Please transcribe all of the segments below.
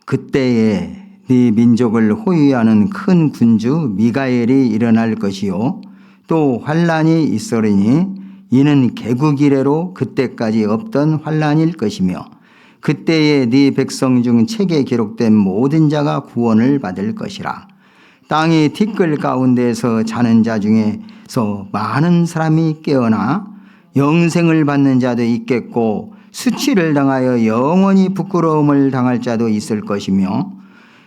그때에 네 민족을 호위하는 큰 군주 미가엘이 일어날 것이요 또 환란이 있으리니 이는 개국 이래로 그때까지 없던 환란일 것이며 그때에 네 백성 중 책에 기록된 모든 자가 구원을 받을 것이라. 땅이 티끌 가운데서 자는 자 중에서 많은 사람이 깨어나 영생을 받는 자도 있겠고 수치를 당하여 영원히 부끄러움을 당할 자도 있을 것이며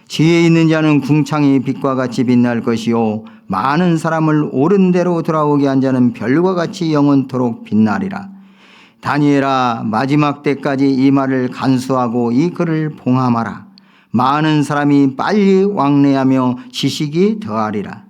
지혜 있는 자는 궁창이 빛과 같이 빛날 것이요 많은 사람을 옳은 대로 돌아오게 한 자는 별과 같이 영원토록 빛나리라. 다니엘아, 마지막 때까지 이 말을 간수하고 이 글을 봉함하라. 많은 사람이 빨리 왕래하며 지식이 더하리라.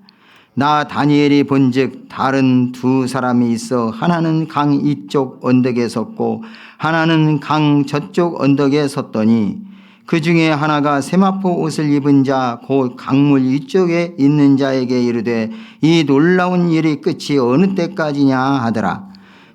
나 다니엘이 본즉 다른 두 사람이 있어 하나는 강 이쪽 언덕에 섰고 하나는 강 저쪽 언덕에 섰더니 그 중에 하나가 세마포 옷을 입은 자 곧 강물 이쪽에 있는 자에게 이르되 이 놀라운 일이 끝이 어느 때까지냐 하더라.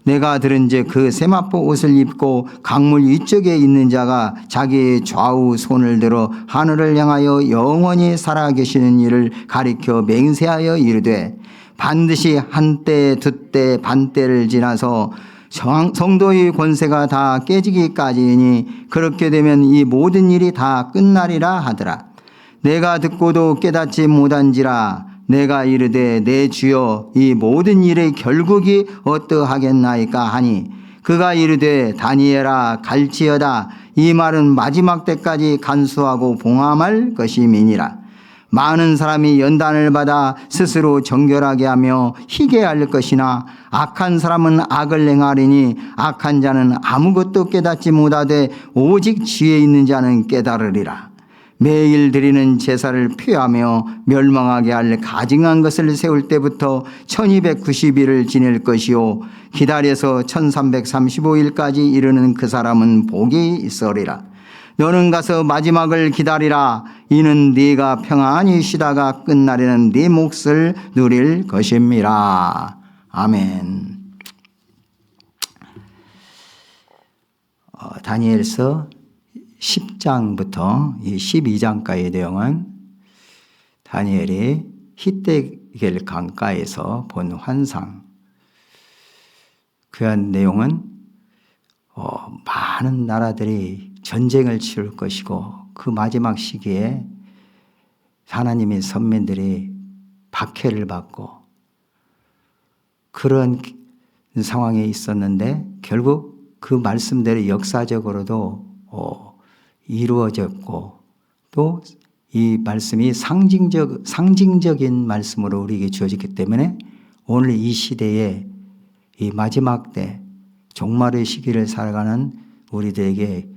내가 들은즉 그 세마포 옷을 입고 강물 이쪽에 있는 자가 자기의 좌우 손을 들어 하늘을 향하여 영원히 살아계시는 이를 가리켜 맹세하여 이르되 반드시 한때 두때 반때를 지나서 성도의 권세가 다 깨지기까지이니 그렇게 되면 이 모든 일이 다 끝나리라 하더라. 내가 듣고도 깨닫지 못한지라. 내가 이르되 내 주여 이 모든 일의 결국이 어떠하겠나이까 하니 그가 이르되 다니엘아 갈지어다. 이 말은 마지막 때까지 간수하고 봉함할 것임이니라. 많은 사람이 연단을 받아 스스로 정결하게 하며 희게 할 것이나 악한 사람은 악을 행하리니 악한 자는 아무것도 깨닫지 못하되 오직 지혜 있는 자는 깨달으리라. 매일 드리는 제사를 피하며 멸망하게 할 가증한 것을 세울 때부터 1290일을 지낼 것이요 기다려서 1335일까지 이르는 그 사람은 복이 있으리라. 너는 가서 마지막을 기다리라. 이는 네가 평안히 쉬다가 끝날에는 네 몫을 누릴 것임이라. 아멘. 다니엘서 10장부터 12장까지의 내용은 다니엘이 히데겔 강가에서 본 환상, 그한 내용은 많은 나라들이 전쟁을 치를 것이고 그 마지막 시기에 하나님의 선민들이 박해를 받고 그런 상황에 있었는데 결국 그 말씀대로 역사적으로도 이루어졌고 또 이 말씀이 상징적인 말씀으로 우리에게 주어졌기 때문에 오늘 이 시대에 이 마지막 때 종말의 시기를 살아가는 우리들에게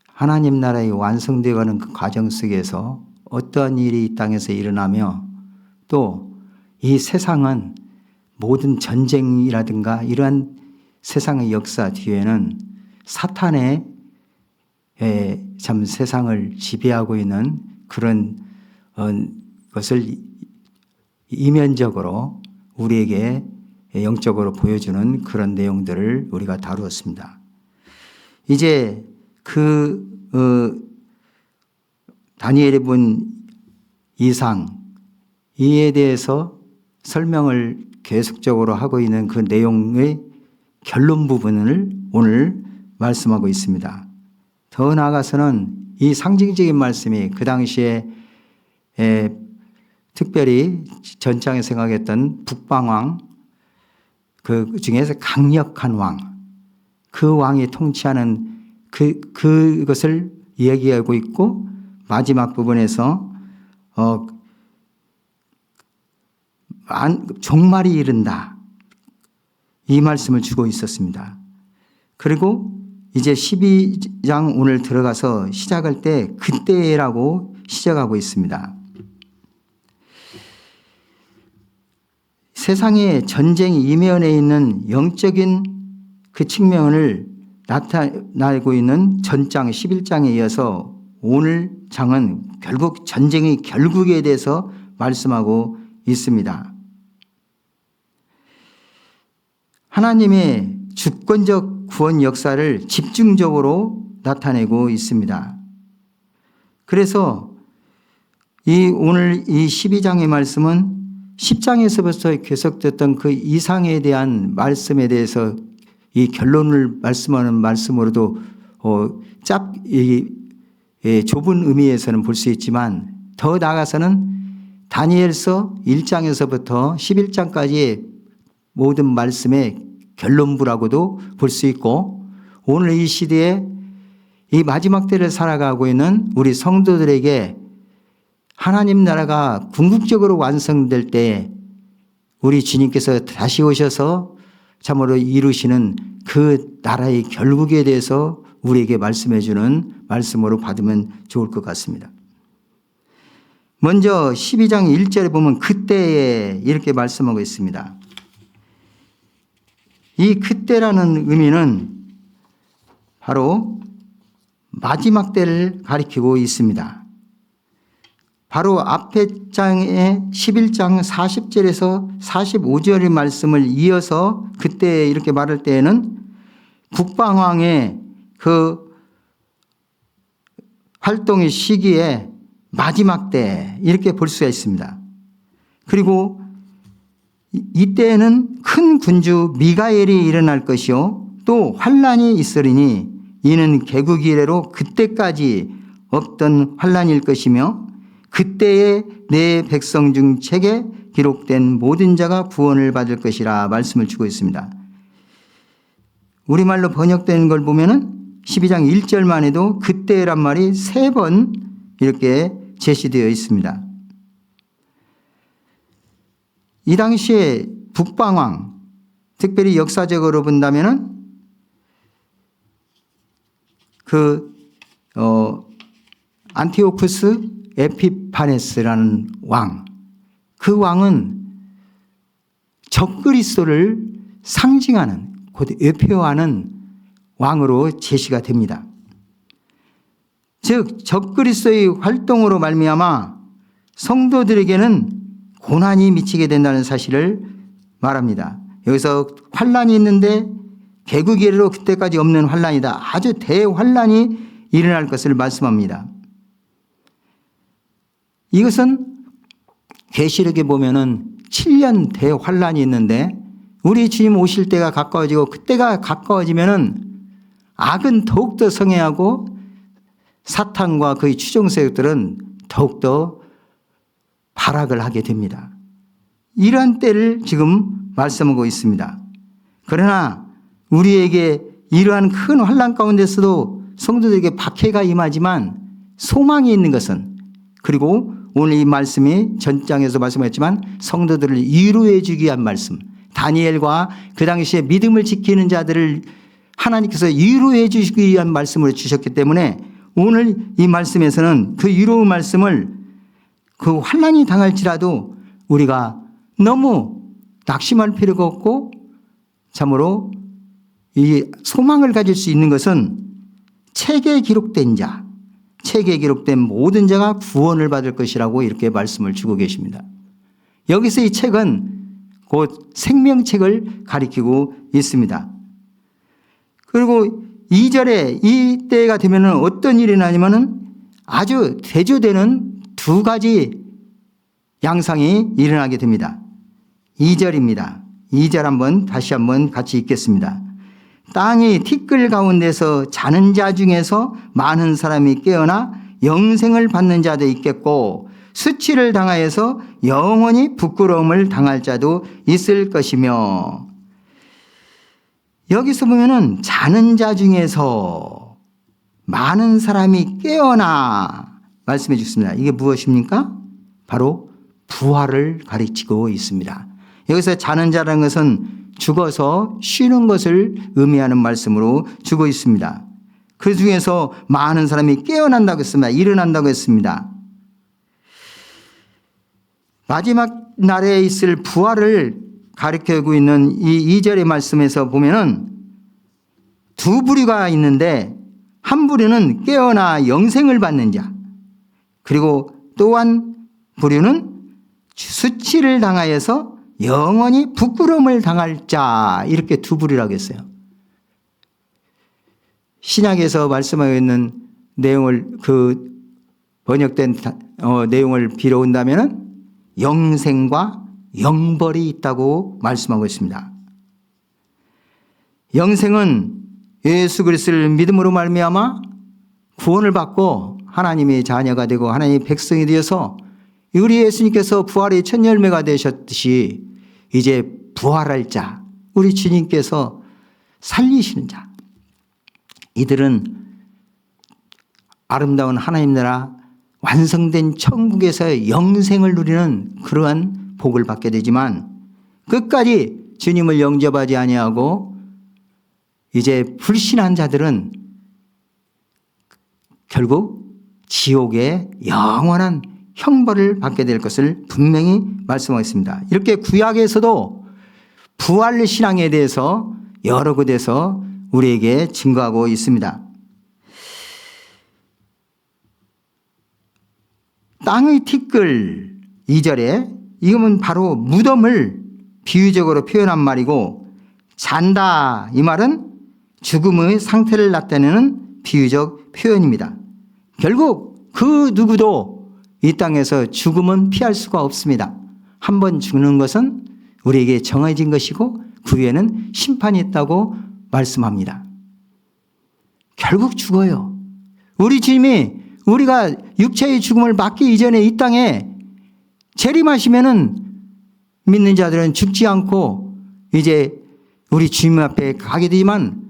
하나님 나라의 완성되어가는 그 과정 속에서 어떠한 일이 이 땅에서 일어나며 또 이 세상은 모든 전쟁이라든가 이러한 세상의 역사 뒤에는 사탄의 참 세상을 지배하고 있는 그런 것을 이면적으로 우리에게 영적으로 보여주는 그런 내용들을 우리가 다루었습니다. 이제 다니엘이 본 이상 이에 대해서 설명을 계속적으로 하고 있는 그 내용의 결론 부분을 오늘 말씀하고 있습니다. 더 나아가서는 이 상징적인 말씀이 그 당시에 특별히 전장에 생각했던 북방왕, 그 중에서 강력한 왕, 그 왕이 통치하는 그것을 이야기하고 있고 마지막 부분에서 종말이 이른다. 이 말씀을 주고 있었습니다. 그리고 이제 12장 오늘 들어가서 시작할 때 그때라고 시작하고 있습니다. 세상에 전쟁이 이면에 있는 영적인 그 측면을 나타내고 있는 전장 11장에 이어서 오늘 장은 결국 전쟁의 결국에 대해서 말씀하고 있습니다. 하나님의 주권적 구원 역사를 집중적으로 나타내고 있습니다. 그래서 오늘 이 12장의 말씀은 10장에서부터 계속됐던 그 이상에 대한 말씀에 대해서 이 결론을 말씀하는 말씀으로도 좁은 의미에서는 볼 수 있지만 더 나아가서는 다니엘서 1장에서부터 11장까지의 모든 말씀의 결론부라고도 볼 수 있고, 오늘 이 시대에 이 마지막 때를 살아가고 있는 우리 성도들에게 하나님 나라가 궁극적으로 완성될 때 우리 주님께서 다시 오셔서 참으로 이루시는 그 나라의 결국에 대해서 우리에게 말씀해 주는 말씀으로 받으면 좋을 것 같습니다. 먼저 12장 1절에 보면 그때에 이렇게 말씀하고 있습니다. 이 그때라는 의미는 바로 마지막 때를 가리키고 있습니다. 바로 앞에 장의 11장 40절에서 45절의 말씀을 이어서 그때 이렇게 말할 때에는 북방왕의 그 활동의 시기에 마지막 때 이렇게 볼 수가 있습니다. 그리고 이때에는 큰 군주 미가엘이 일어날 것이요 또 환란이 있으리니 이는 개국 이래로 그때까지 없던 환란일 것이며 그때에 내 백성 중 책에 기록된 모든 자가 구원을 받을 것이라 말씀을 주고 있습니다. 우리말로 번역된 걸 보면은 12장 1절만 해도 그때란 말이 3번 이렇게 제시되어 있습니다. 이 당시에 북방왕, 특별히 역사적으로 본다면은 안티오쿠스 에피파네스라는 왕, 그 왕은 적그리스도를 상징하는, 곧 예표하는 왕으로 제시가 됩니다. 즉 적그리스도의 활동으로 말미암아 성도들에게는 고난이 미치게 된다는 사실을 말합니다. 여기서 환란이 있는데 개국 이래로 그때까지 없는 환란이다. 아주 대환란이 일어날 것을 말씀합니다. 이것은 계시록에 보면은 7년 대환란이 있는데 우리 주님 오실 때가 가까워지고 그때가 가까워지면은 악은 더욱더 성행하고 사탄과 그의 추종세력들은 더욱더 발악을 하게 됩니다. 이러한 때를 지금 말씀하고 있습니다. 그러나 우리에게 이러한 큰 환난 가운데서도 성도들에게 박해가 임하지만 소망이 있는 것은, 그리고 오늘 이 말씀이 전장에서 말씀했지만 성도들을 위로해 주기 위한 말씀, 다니엘과 그 당시에 믿음을 지키는 자들을 하나님께서 위로해 주시기 위한 말씀을 주셨기 때문에 오늘 이 말씀에서는 그 위로의 말씀을 그 환난이 당할지라도 우리가 너무 낙심할 필요가 없고 참으로 이 소망을 가질 수 있는 것은 책에 기록된 자, 책에 기록된 모든 자가 구원을 받을 것이라고 이렇게 말씀을 주고 계십니다. 여기서 이 책은 곧 생명책을 가리키고 있습니다. 그리고 2절에 이 때가 되면 어떤 일이 나냐면은 아주 대조되는 2가지 양상이 일어나게 됩니다. 2절입니다. 2절 다시 한번 같이 읽겠습니다. 땅이 티끌 가운데서 자는 자 중에서 많은 사람이 깨어나 영생을 받는 자도 있겠고 수치를 당하여서 영원히 부끄러움을 당할 자도 있을 것이며, 여기서 보면은 자는 자 중에서 많은 사람이 깨어나 말씀해 주셨습니다. 이게 무엇입니까? 바로 부활을 가르치고 있습니다. 여기서 자는 자라는 것은 죽어서 쉬는 것을 의미하는 말씀으로 주고 있습니다. 그 중에서 많은 사람이 깨어난다고 했습니다. 일어난다고 했습니다. 마지막 날에 있을 부활을 가리키고 있는 이 2절의 말씀에서 보면은 2부류가 있는데, 한 부류는 깨어나 영생을 받는 자, 그리고 또한 부류는 수치를 당하여서 영원히 부끄러움을 당할 자, 이렇게 2부류라고 했어요. 신약에서 말씀하고 있는 내용을 번역된 내용을 빌어온다면 영생과 영벌이 있다고 말씀하고 있습니다. 영생은 예수 그리스도를 믿음으로 말미암아 구원을 받고 하나님의 자녀가 되고 하나님의 백성이 되어서 우리 예수님께서 부활의 첫 열매가 되셨듯이 이제 부활할 자, 우리 주님께서 살리시는 자, 이들은 아름다운 하나님 나라 완성된 천국에서 영생을 누리는 그러한 복을 받게 되지만 끝까지 주님을 영접하지 아니하고 이제 불신한 자들은 결국 지옥의 영원한 형벌을 받게 될 것을 분명히 말씀하겠습니다. 이렇게 구약에서도 부활 신앙에 대해서 여러 곳에서 우리에게 증거하고 있습니다. 땅의 티끌 2절에 이것은 바로 무덤을 비유적으로 표현한 말이고, 잔다 이 말은 죽음의 상태를 나타내는 비유적 표현입니다. 결국 그 누구도 이 땅에서 죽음은 피할 수가 없습니다. 한번 죽는 것은 우리에게 정해진 것이고 그 후에는 심판이 있다고 말씀합니다. 결국 죽어요. 우리 주님이 우리가 육체의 죽음을 맞기 이전에 이 땅에 재림하시면은 믿는 자들은 죽지 않고 이제 우리 주님 앞에 가게 되지만,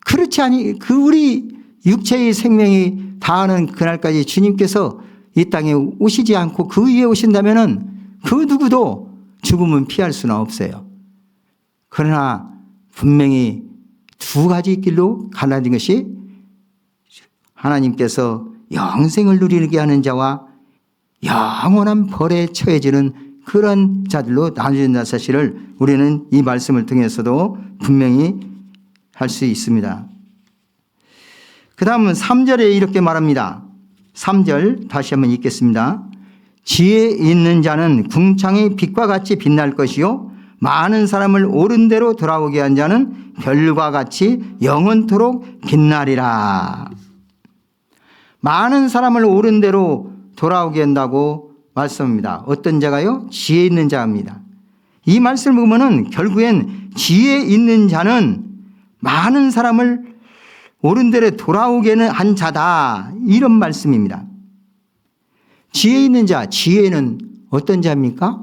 그렇지 아니 그 우리 육체의 생명이 다하는 그날까지 주님께서 이 땅에 오시지 않고 그 위에 오신다면은 그 누구도 죽음은 피할 수는 없어요. 그러나 분명히 두 가지 길로 갈라진 것이 하나님께서 영생을 누리게 하는 자와 영원한 벌에 처해지는 그런 자들로 나눠진다는 사실을 우리는 이 말씀을 통해서도 분명히 할 수 있습니다. 그 다음은 3절에 이렇게 말합니다. 3절 다시 한번 읽겠습니다. 지혜 있는 자는 궁창의 빛과 같이 빛날 것이요 많은 사람을 옳은 대로 돌아오게 한 자는 별과 같이 영원토록 빛나리라. 많은 사람을 옳은 대로 돌아오게 한다고 말씀합니다. 어떤 자가요? 지혜 있는 자입니다. 이 말씀을 보면은 결국엔 지혜 있는 자는 많은 사람을 옳은 대로 돌아오게 한 자다, 이런 말씀입니다. 지혜 있는 자, 지혜는 어떤 자입니까?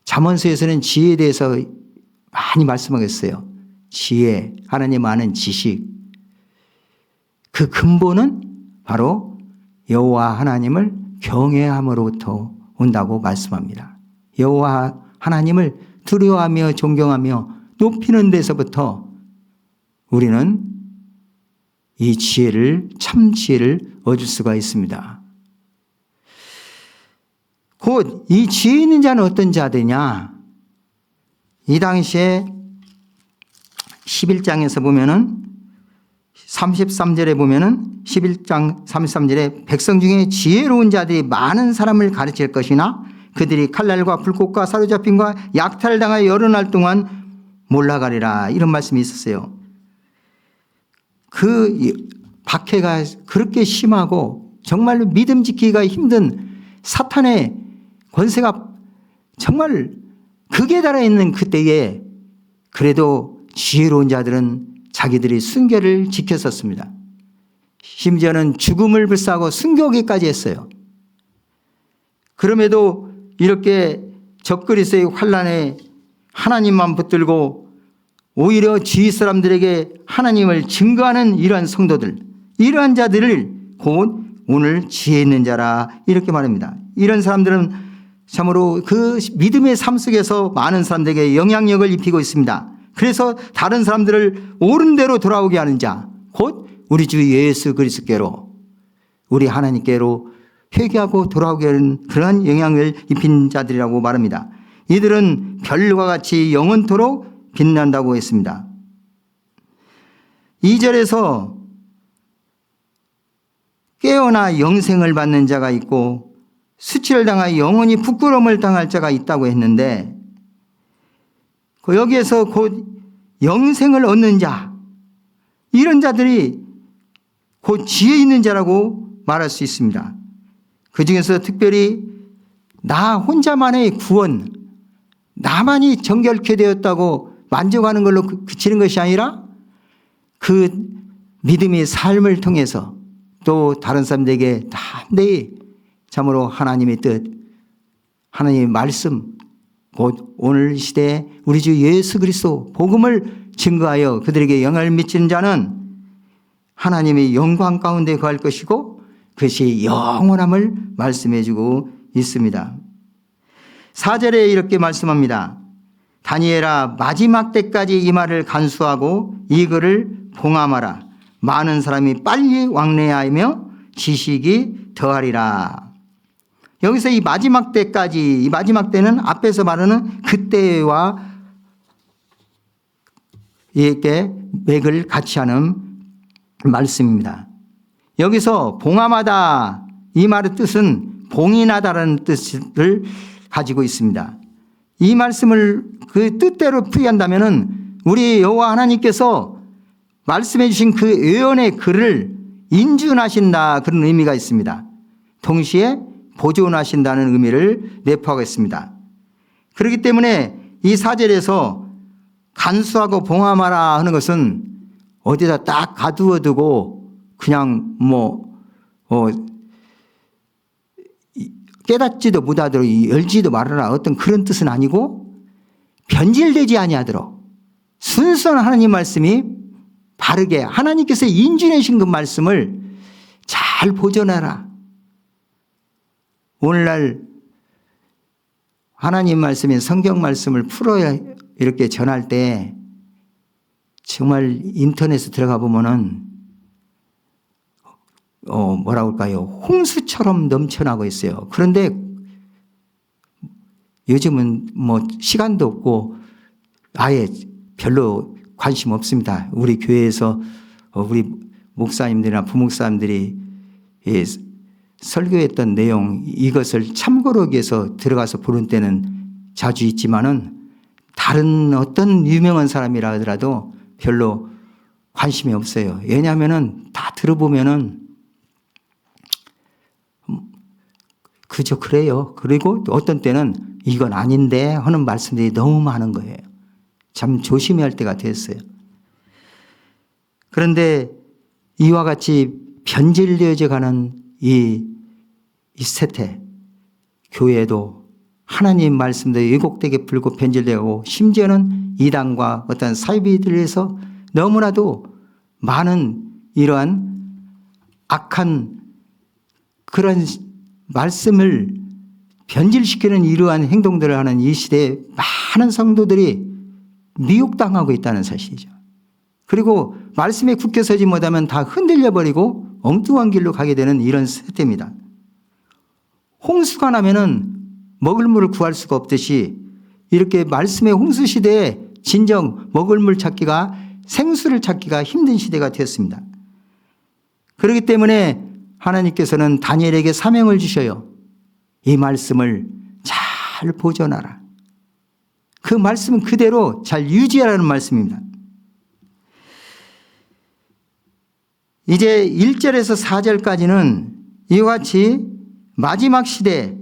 잠언서에서는 지혜에 대해서 많이 말씀하겠어요. 지혜, 하나님 아는 지식. 그 근본은 바로 여호와 하나님을 경외함으로부터 온다고 말씀합니다. 여호와 하나님을 두려워하며 존경하며 높이는 데서부터 우리는 이 지혜를, 참 지혜를 얻을 수가 있습니다. 곧 이 지혜 있는 자는 어떤 자들이냐? 이 당시에 11장에서 보면은 33절에 보면은 11장 33절에 백성 중에 지혜로운 자들이 많은 사람을 가르칠 것이나 그들이 칼날과 불꽃과 사로잡힘과 약탈을 당하여 여러 날 동안 몰라가리라, 이런 말씀이 있었어요. 그 박해가 그렇게 심하고 정말로 믿음 지키기가 힘든 사탄의 권세가 정말 극에 달해 있는 그때에 그래도 지혜로운 자들은 자기들이 순결을 지켰었습니다. 심지어는 죽음을 불사하고 순교하기까지 했어요. 그럼에도 이렇게 적그리스도의 환난에 하나님만 붙들고 오히려 주위 사람들에게 하나님을 증거하는 이러한 성도들, 이러한 자들을 곧 오늘 지혜 있는 자라 이렇게 말합니다. 이런 사람들은 참으로 그 믿음의 삶 속에서 많은 사람들에게 영향력을 입히고 있습니다. 그래서 다른 사람들을 옳은 대로 돌아오게 하는 자, 곧 우리 주 예수 그리스도께로, 우리 하나님께로 회개하고 돌아오게 하는 그러한 영향을 입힌 자들이라고 말합니다. 이들은 별과 같이 영원토록 빛난다고 했습니다. 2절에서 깨어나 영생을 받는 자가 있고 수치를 당하여 영원히 부끄러움을 당할 자가 있다고 했는데, 여기에서 곧 영생을 얻는 자, 이런 자들이 곧 지혜 있는 자라고 말할 수 있습니다. 그 중에서 특별히 나 혼자만의 구원, 나만이 정결케 되었다고 만족하는 걸로 그치는 것이 아니라 그 믿음의 삶을 통해서 또 다른 사람들에게 담대히 참으로 하나님의 뜻, 하나님의 말씀, 곧 오늘 시대에 우리 주 예수 그리스도 복음을 증거하여 그들에게 영향을 미치는 자는 하나님의 영광 가운데 거할 것이고 그것이 영원함을 말씀해 주고 있습니다. 4절에 이렇게 말씀합니다. 다니엘아, 마지막 때까지 이 말을 간수하고 이 글을 봉함하라. 많은 사람이 빨리 왕래하며 지식이 더하리라. 여기서 이 마지막 때까지, 이 마지막 때는 앞에서 말하는 그때와 이렇게 맥을 같이 하는 말씀입니다. 여기서 봉함하다, 이 말의 뜻은 봉인하다라는 뜻을 가지고 있습니다. 이 말씀을 그 뜻대로 풀이한다면 우리 여호와 하나님께서 말씀해 주신 그 예언의 글을 인준하신다, 그런 의미가 있습니다. 동시에 보존하신다는 의미를 내포하고 있습니다. 그렇기 때문에 이 4절에서 간수하고 봉함하라 하는 것은 어디다 딱 가두어 두고 그냥 깨닫지도 못하도록 열지도 말아라, 어떤 그런 뜻은 아니고 변질되지 아니하도록 순수한 하나님 말씀이 바르게 하나님께서 인준해 주신 그 말씀을 잘 보존하라. 오늘날 하나님 말씀인 성경 말씀을 풀어야 이렇게 전할 때 정말 인터넷에 들어가 보면은 뭐라고 할까요? 홍수처럼 넘쳐나고 있어요. 그런데 요즘은 시간도 없고 아예 별로 관심 없습니다. 우리 교회에서 우리 목사님들이나 부목사님들이 설교했던 내용, 이것을 참고로 하기 위해서 들어가서 보는 때는 자주 있지만은 다른 어떤 유명한 사람이라 하더라도 별로 관심이 없어요. 왜냐하면은 다 들어보면은 그저 그래요. 그리고 어떤 때는 이건 아닌데 하는 말씀들이 너무 많은 거예요. 참 조심해야 할 때가 됐어요. 그런데 이와 같이 변질되어져 가는 이 세태, 교회도 하나님 말씀도 왜곡되게 불고 변질되고 심지어는 이단과 어떤 사이비들에서 너무나도 많은 이러한 악한 그런 말씀을 변질시키는 이러한 행동들을 하는 이 시대에 많은 성도들이 미혹당하고 있다는 사실이죠. 그리고 말씀에 굳게 서지 못하면 다 흔들려버리고 엉뚱한 길로 가게 되는 이런 세태입니다. 홍수가 나면은 먹을 물을 구할 수가 없듯이 이렇게 말씀의 홍수 시대에 진정 먹을 물 찾기가, 생수를 찾기가 힘든 시대가 되었습니다. 그렇기 때문에 하나님께서는 다니엘에게 사명을 주셔요. 이 말씀을 잘 보존하라. 그 말씀은 그대로 잘 유지하라는 말씀입니다. 이제 1절에서 4절까지는 이와 같이 마지막 시대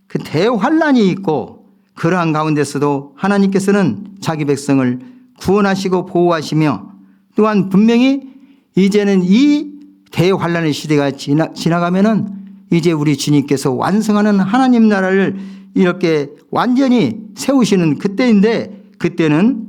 그 대환란이 있고 그러한 가운데서도 하나님께서는 자기 백성을 구원하시고 보호하시며 또한 분명히 이제는 이 대환란의 시대가 지나가면은 이제 우리 주님께서 완성하는 하나님 나라를 이렇게 완전히 세우시는 그때인데, 그때는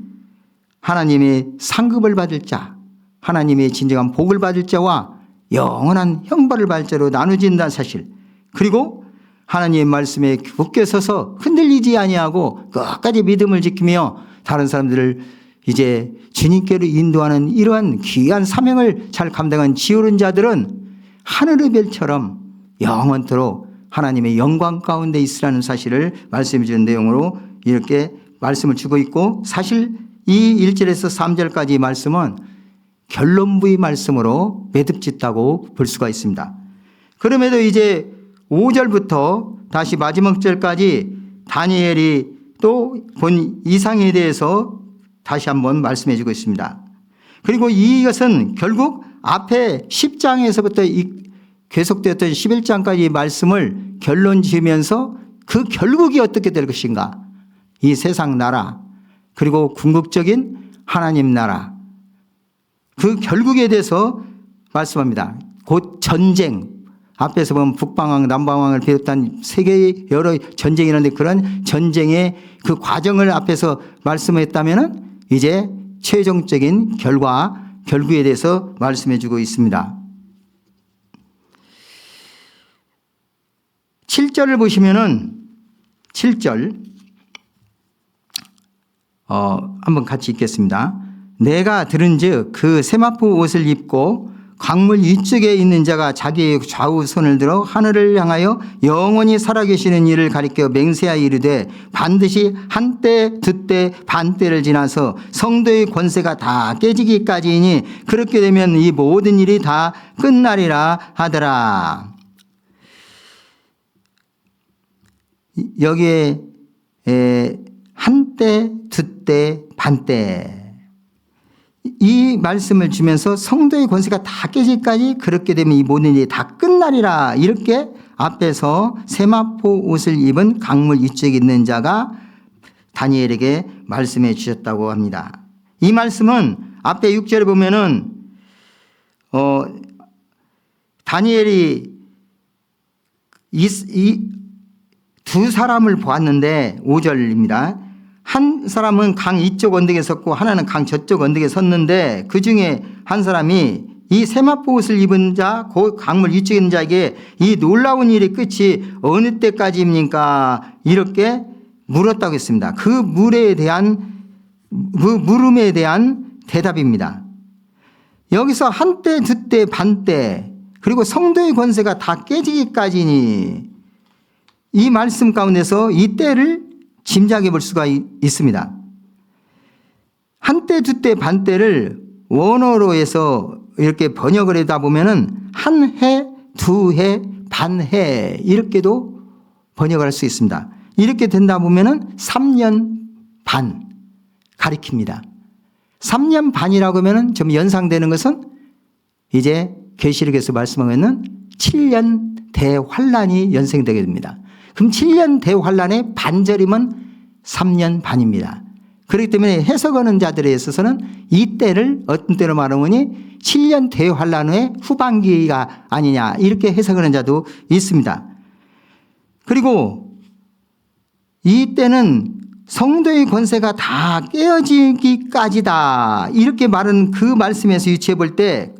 하나님의 상급을 받을 자, 하나님의 진정한 복을 받을 자와 영원한 형벌을 받을 자로 나누어진다는 사실, 그리고 하나님의 말씀에 굳게 서서 흔들리지 아니하고 끝까지 믿음을 지키며 다른 사람들을 이제 주님께로 인도하는 이러한 귀한 사명을 잘 감당한 지혜로운 자들은 하늘의 별처럼 영원토록 하나님의 영광 가운데 있으라는 사실을 말씀해 주는 내용으로 이렇게 말씀을 주고 있고, 사실 이 1절에서 3절까지 말씀은 결론부의 말씀으로 매듭짓다고 볼 수가 있습니다. 그럼에도 이제 5절부터 다시 마지막 절까지 다니엘이 또 본 이상에 대해서 다시 한번 말씀해 주고 있습니다. 그리고 이것은 결국 앞에 10장에서부터 계속되었던 11장까지 말씀을 결론 지으면서 그 결국이 어떻게 될 것인가. 이 세상 나라 그리고 궁극적인 하나님 나라 그 결국에 대해서 말씀합니다. 곧 전쟁. 앞에서 보면 북방왕 남방왕을 비롯한 세계의 여러 전쟁이 있는데 그런 전쟁의 그 과정을 앞에서 말씀했다면 이제 최종적인 결과에 대해서 말씀해 주고 있습니다. 7절을 보시면은 7절 한번 같이 읽겠습니다. 내가 들은즉 그 세마포 옷을 입고 강물 위쪽에 있는 자가 자기의 좌우 손을 들어 하늘을 향하여 영원히 살아계시는 이를 가리켜 맹세하여 이르되 반드시 한때 두때 반때를 지나서 성도의 권세가 다 깨지기까지이니 그렇게 되면 이 모든 일이 다 끝나리라 하더라. 여기에 한때 두때 반때 이 말씀을 주면서 성도의 권세가 다 깨지기까지 그렇게 되면 이 모든 일이 다 끝나리라 이렇게 앞에서 세마포 옷을 입은 강물 위쪽에 있는 자가 다니엘에게 말씀해 주셨다고 합니다. 이 말씀은 앞에 6절에 보면은 다니엘이 이 두 사람을 보았는데 5절입니다. 한 사람은 강 이쪽 언덕에 섰고 하나는 강 저쪽 언덕에 섰는데 그중에 한 사람이 이 세마포 옷을 입은 자, 그 강물 위쪽에 있는 자에게 이 놀라운 일의 끝이 어느 때까지입니까? 이렇게 물었다고 했습니다. 그 물음에 대한 대답입니다. 여기서 한때, 두때, 반때 그리고 성도의 권세가 다 깨지기까지니 이 말씀 가운데서 이 때를 짐작해 볼 수가 있습니다. 한때, 두때, 반때를 원어로 해서 이렇게 번역을 하다 보면은 한 해, 두 해, 반해 이렇게도 번역을 할 수 있습니다. 이렇게 된다 보면은 3년 반 가리킵니다. 3년 반이라고 하면은 좀 연상되는 것은 이제 계시록에서 말씀하면은 7년 대환란이 연생되게 됩니다. 그럼 7년 대환란의 반절이면 3년 반입니다. 그렇기 때문에 해석하는 자들에 있어서는 이 때를 어떤 때로 말하면 7년 대환란 후의 후반기가 아니냐 이렇게 해석하는 자도 있습니다. 그리고 이 때는 성도의 권세가 다 깨어지기까지다 이렇게 말은 그 말씀에서 유추해 볼 때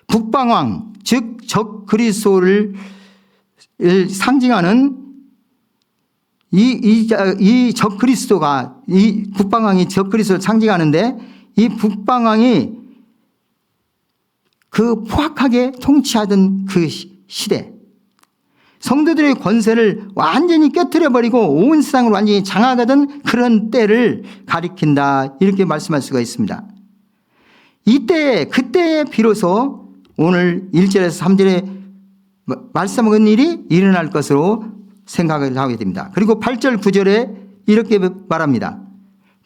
북방왕 즉 적 그리스도를 상징하는 이 적그리스도가 이 북방왕이 적그리스도를 상징하는데 이 북방왕이 그 포악하게 통치하던 그 시대 성도들의 권세를 완전히 깨트려버리고 온 세상을 완전히 장악하던 그런 때를 가리킨다 이렇게 말씀할 수가 있습니다. 이때에 그때에 비로소 오늘 1절에서 3절에 말씀한 일이 일어날 것으로 생각을 하게 됩니다. 그리고 8절 9절에 이렇게 말합니다.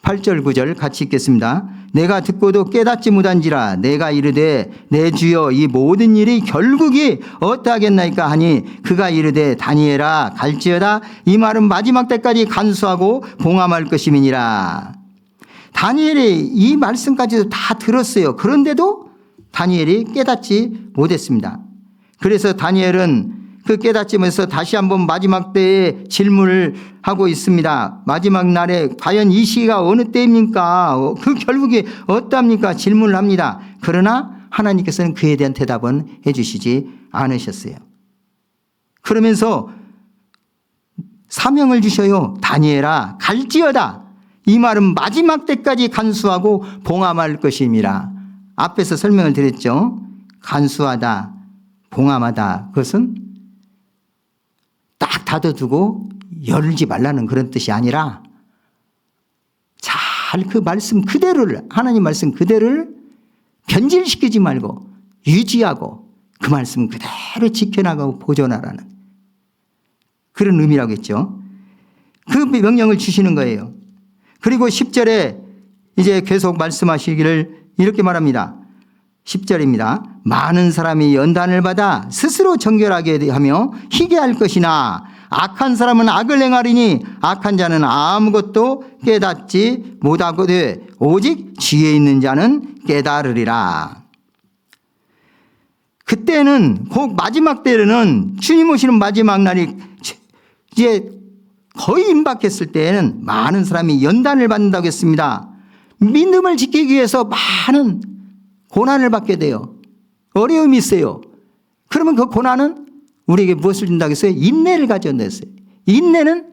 8절 9절 같이 읽겠습니다. 내가 듣고도 깨닫지 못한지라 내가 이르되 내 주여 이 모든 일이 결국이 어떠하겠나이까 하니 그가 이르되 다니엘아 갈지어다 이 말은 마지막 때까지 간수하고 봉함할 것임이니라. 다니엘이 이 말씀까지도 다 들었어요. 그런데도 다니엘이 깨닫지 못했습니다. 그래서 다니엘은 그 깨닫지면서 다시 한번 마지막 때에 질문을 하고 있습니다. 마지막 날에 과연 이 시기가 어느 때입니까? 그 결국이 어떠합니까? 질문을 합니다. 그러나 하나님께서는 그에 대한 대답은 해주시지 않으셨어요. 그러면서 사명을 주셔요. 다니엘아 갈지어다. 이 말은 마지막 때까지 간수하고 봉함할 것임이라. 앞에서 설명을 드렸죠. 간수하다, 봉함하다. 그것은 딱 닫아두고 열지 말라는 그런 뜻이 아니라 잘 그 말씀 그대로를 하나님 말씀 그대로를 변질시키지 말고 유지하고 그 말씀 그대로 지켜나가고 보존하라는 그런 의미라고 했죠. 그 명령을 주시는 거예요. 그리고 10절에 이제 계속 말씀하시기를 이렇게 말합니다. 10절입니다. 많은 사람이 연단을 받아 스스로 정결하게 하며 희게 할 것이나 악한 사람은 악을 행하리니 악한 자는 아무것도 깨닫지 못하거든 오직 지혜 있는 자는 깨달으리라. 그때는 곧 마지막 때는 주님 오시는 마지막 날이 이제 거의 임박했을 때에는 많은 사람이 연단을 받는다고 했습니다. 믿음을 지키기 위해서 많은 고난을 받게 돼요. 어려움이 있어요. 그러면 그 고난은 우리에게 무엇을 준다고 했어요? 인내를 가져온다 했어요. 인내는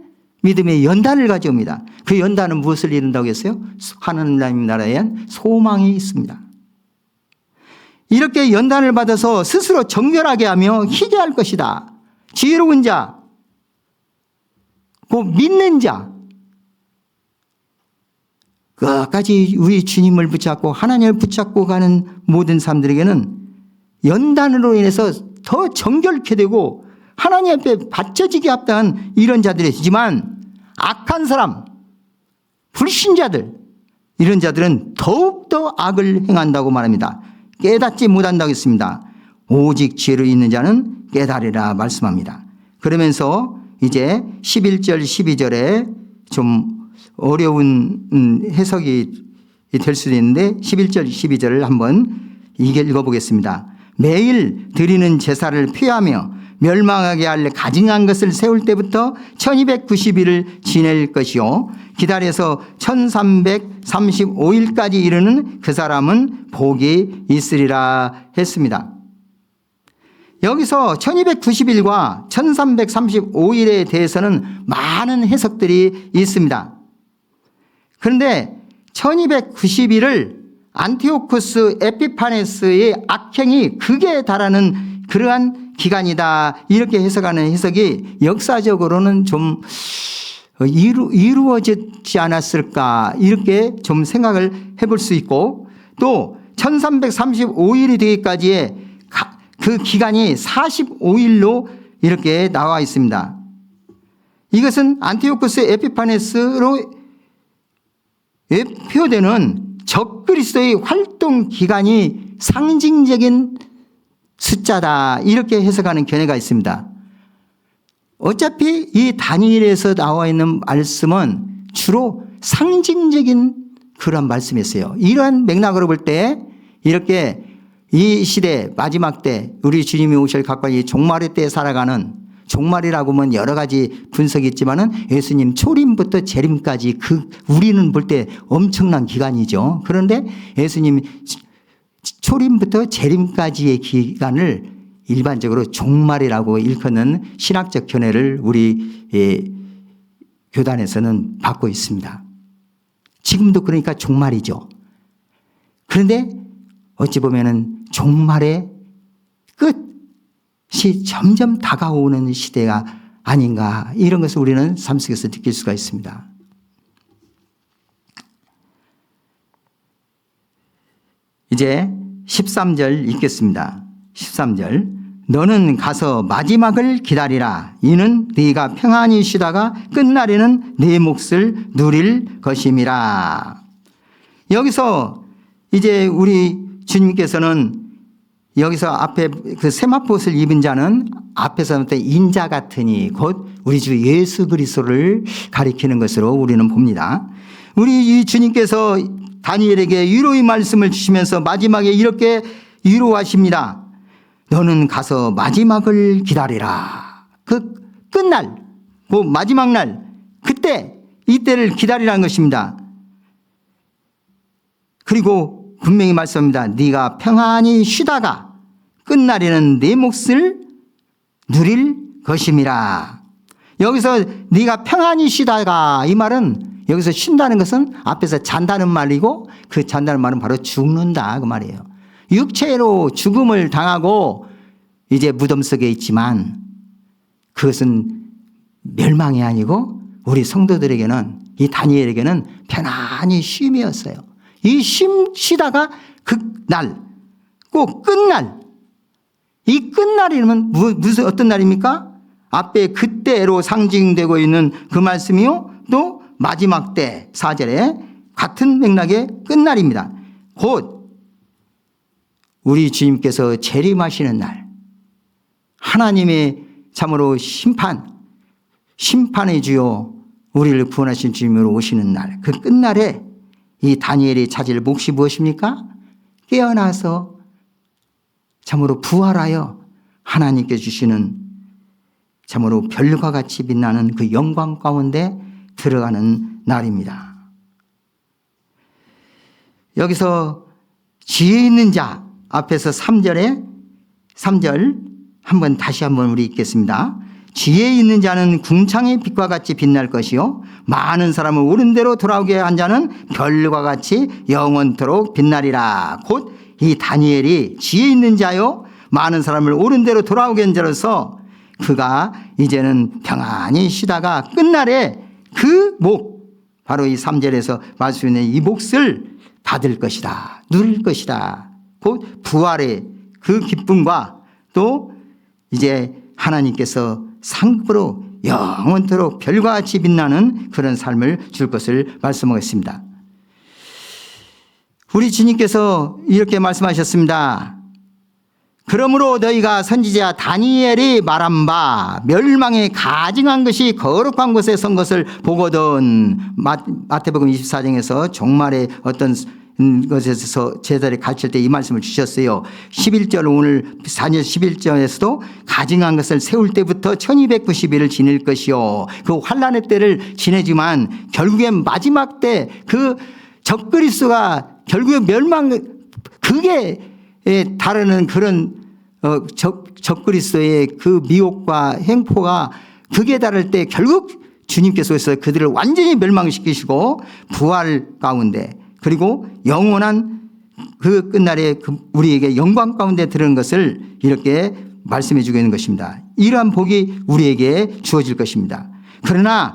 믿음의 연단을 가져옵니다. 그 연단은 무엇을 이룬다고 했어요? 하나님 나라에 대한 소망이 있습니다. 이렇게 연단을 받아서 스스로 정결하게 하며 희귀할 것이다. 지혜로운 자, 그 믿는 자, 끝까지 우리 주님을 붙잡고 하나님을 붙잡고 가는 모든 사람들에게는 연단으로 인해서 더 정결케 되고 하나님 앞에 바쳐지게 합당한 이런 자들이지만 악한 사람, 불신자들, 이런 자들은 더욱더 악을 행한다고 말합니다. 깨닫지 못한다고 했습니다. 오직 지혜로 있는 자는 깨달으라 말씀합니다. 그러면서 이제 11절 12절에 좀 어려운 해석이 될 수도 있는데 11절 12절을 한번 읽어보겠습니다. 매일 드리는 제사를 피하며 멸망하게 할 가증한 것을 세울 때부터 1290일을 지낼 것이요 기다려서 1335일까지 이르는 그 사람은 복이 있으리라 했습니다. 여기서 1290일과 1335일에 대해서는 많은 해석들이 있습니다. 그런데 1290일을 안티오쿠스 에피파네스의 악행이 극에 달하는 그러한 기간이다 이렇게 해석하는 해석이 역사적으로는 좀 이루어지지 않았을까 이렇게 좀 생각을 해볼 수 있고 또 1335일이 되기까지의 그 기간이 45일로 이렇게 나와 있습니다. 이것은 안티오쿠스 에피파네스로 표되는 적그리스도의 활동 기간이 상징적인 숫자다 이렇게 해석하는 견해가 있습니다. 어차피 이 다니엘에서 나와 있는 말씀은 주로 상징적인 그런 말씀이었어요. 이러한 맥락으로 볼 때 이렇게 이 시대 마지막 때 우리 주님이 오실 가까이 종말의 때에 살아가는 종말이라고 하면 여러 가지 분석이 있지만은 예수님 초림부터 재림까지 우리는 볼 때 엄청난 기간이죠. 그런데 예수님 초림부터 재림까지의 기간을 일반적으로 종말이라고 일컫는 신학적 견해를 우리 교단에서는 받고 있습니다. 지금도 그러니까 종말이죠. 그런데 어찌 보면은 종말의 끝이 점점 다가오는 시대가 아닌가 이런 것을 우리는 삶 속에서 느낄 수가 있습니다. 이제 13절 읽겠습니다. 13절 너는 가서 마지막을 기다리라. 이는 네가 평안히 쉬다가 끝날에는 네 몫을 누릴 것임이라. 여기서 이제 우리 주님께서는 여기서 앞에 그 세마포옷을 입은 자는 앞에서부터 인자 같으니 곧 우리 주 예수 그리스도를 가리키는 것으로 우리는 봅니다. 우리 이 주님께서 다니엘에게 위로의 말씀을 주시면서 마지막에 이렇게 위로하십니다. 너는 가서 마지막을 기다리라. 그 끝날, 그 마지막 날, 그때 이때를 기다리라는 것입니다. 그리고 분명히 말씀합니다. 네가 평안히 쉬다가 끝날에는 네 몫을 누릴 것임이라. 여기서 네가 평안히 쉬다가 이 말은 여기서 쉰다는 것은 앞에서 잔다는 말이고 그 잔다는 말은 바로 죽는다 그 말이에요. 육체로 죽음을 당하고 이제 무덤 속에 있지만 그것은 멸망이 아니고 우리 성도들에게는 이 다니엘에게는 편안히 쉼이었어요. 이 쉬다가 그날 꼭 끝날 이 끝날이면 무슨 어떤 날입니까? 앞에 그때로 상징되고 있는 그 말씀이요. 또 마지막 때 4절에 같은 맥락의 끝날입니다. 곧 우리 주님께서 재림하시는 날 하나님의 참으로 심판 심판의 주요 우리를 구원하신 주님으로 오시는 날, 그 끝날에 이 다니엘이 찾을 몫이 무엇입니까? 깨어나서 참으로 부활하여 하나님께 주시는 참으로 별과 같이 빛나는 그 영광 가운데 들어가는 날입니다. 여기서 지혜 있는 자 앞에서 3절 다시 한번 우리 읽겠습니다. 지혜 있는 자는 궁창의 빛과 같이 빛날 것이요 많은 사람을 옳은 대로 돌아오게 한 자는 별과 같이 영원토록 빛나리라. 곧 이 다니엘이 지혜 있는 자요 많은 사람을 옳은 대로 돌아오게 한 자로서 그가 이제는 평안히 쉬다가 끝날에 그 목, 바로 이 3절에서 말씀하는 이 몫을 받을 것이다. 누릴 것이다. 곧 부활의 그 기쁨과 또 이제 하나님께서 상급으로 영원토록 별과 같이 빛나는 그런 삶을 줄 것을 말씀하겠습니다. 우리 주님께서 이렇게 말씀하셨습니다. 그러므로 너희가 선지자 다니엘이 말한 바 멸망에 가증한 것이 거룩한 곳에 선 것을 보거든. 마태복음 24장에서 종말의 어떤 것에서 제자리 가르칠 때 이 말씀을 주셨어요. 11절 오늘 4절 11절에서도 가증한 것을 세울 때부터 1290일을 지낼 것이요. 그 환란의 때를 지내지만 결국엔 마지막 때 그 적그리스도가 결국에 그게 다루는 그런 적그리스도의 그 미혹과 행포가 극에 달할 때 결국 주님께서 그들을 완전히 멸망시키시고 부활 가운데 그리고 영원한 그 끝날에 우리에게 영광 가운데 들어오는 것을 이렇게 말씀해 주고 있는 것입니다. 이러한 복이 우리에게 주어질 것입니다. 그러나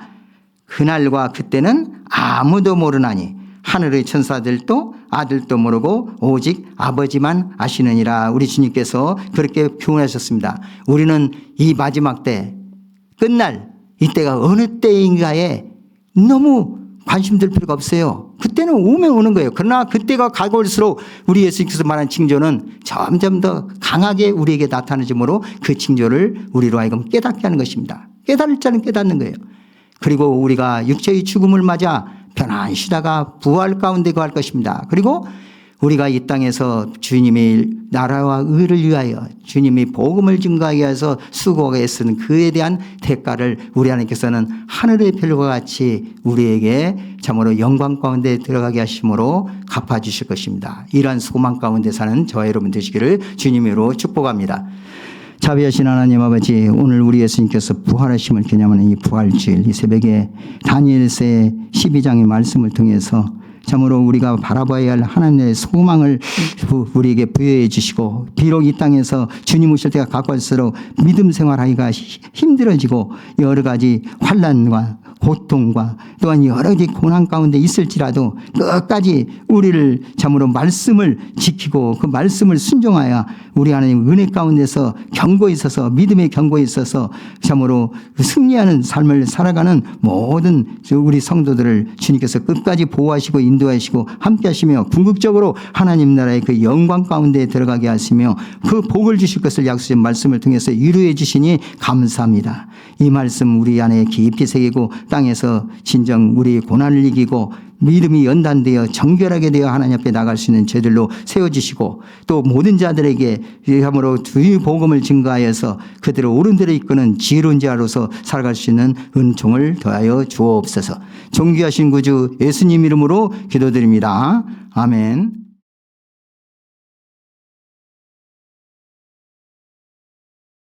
그날과 그때는 아무도 모르나니 하늘의 천사들도 아들도 모르고 오직 아버지만 아시느니라. 우리 주님께서 그렇게 표현하셨습니다. 우리는 이 마지막 때 끝날 이때가 어느 때인가에 너무 관심 들 필요가 없어요. 그때는 오면 오는 거예요. 그러나 그때가 가고올수록 우리 예수님께서 말한 징조는 점점 더 강하게 우리에게 나타나지므로 그 징조를 우리로 하여금 깨닫게 하는 것입니다. 깨달을 자는 깨닫는 거예요. 그리고 우리가 육체의 죽음을 맞아 편안히 쉬다가 부활 가운데 거할 것입니다. 그리고 우리가 이 땅에서 주님의 나라와 의를 위하여 주님의 복음을 증거하기 위해서 수고하게 애쓰는 그에 대한 대가를 우리 하나님께서는 하늘의 별과 같이 우리에게 참으로 영광 가운데 들어가게 하심으로 갚아주실 것입니다. 이러한 소망 가운데 사는 저와 여러분 되시기를 주님으로 축복합니다. 자비하신 하나님 아버지, 오늘 우리 예수님께서 부활하심을 기념하는 이 부활주일, 이 새벽에 다니엘서의 12장의 말씀을 통해서 참으로 우리가 바라봐야 할 하나님의 소망을 우리에게 부여해 주시고, 비록 이 땅에서 주님 오실 때가 가까울수록 믿음 생활하기가 힘들어지고 여러 가지 환난과 고통과 또한 여러 가지 고난 가운데 있을지라도 끝까지 우리를 참으로 말씀을 지키고 그 말씀을 순종하여 우리 하나님 은혜 가운데서 경고에 있어서 믿음의 경고에 있어서 참으로 승리하는 삶을 살아가는 모든 우리 성도들을 주님께서 끝까지 보호하시고 인도하시고 함께 하시며 궁극적으로 하나님 나라의 그 영광 가운데 들어가게 하시며 그 복을 주실 것을 약속하신 말씀을 통해서 위로해 주시니 감사합니다. 이 말씀 우리 안에 깊이 새기고 땅에서 진정 우리의 고난을 이기고 믿음이 연단되어 정결하게 되어 하나님 앞에 나갈 수 있는 저들로 세워주시고 또 모든 자들에게 함으로 주의 복음을 증거하여서 그들을 옳은 대로 이끄는 지혜로운 자로서 살아갈 수 있는 은총을 더하여 주옵소서. 존귀하신 구주 예수님 이름으로 기도드립니다. 아멘.